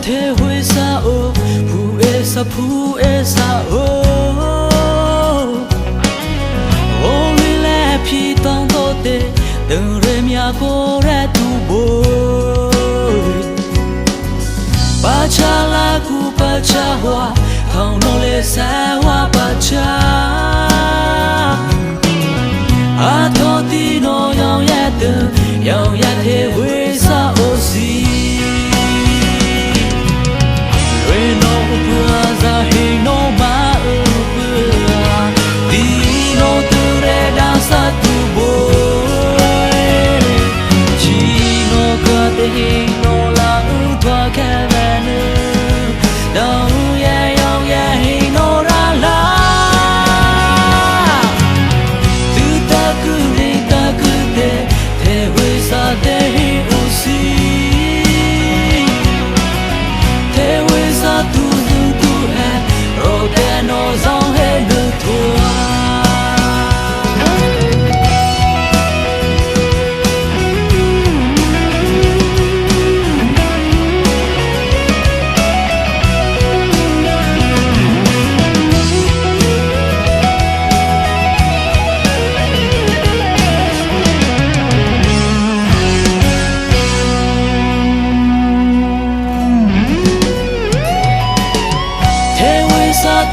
thế huế sa ô phu e sa ô ô lui lẽ phi tông tô tê từng rê mía cô rẽ tu bôi ba cha la cu ba cha hoa không nô lê sa hoa ba cha a thô ti nô yong ya tư yong ya thế huế sa ô si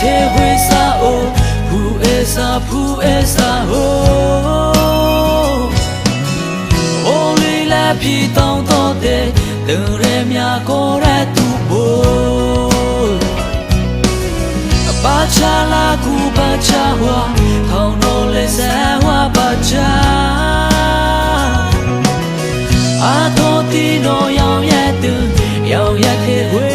thế huế sa ô phu e sa ô ô lui la phi tông tô tê từng rê mía cô rẽ tu bôi ba cha la cu ba cha hoa không nô lê sa hoa ba cha a thô ti nô yong ya tư yong ya thế huế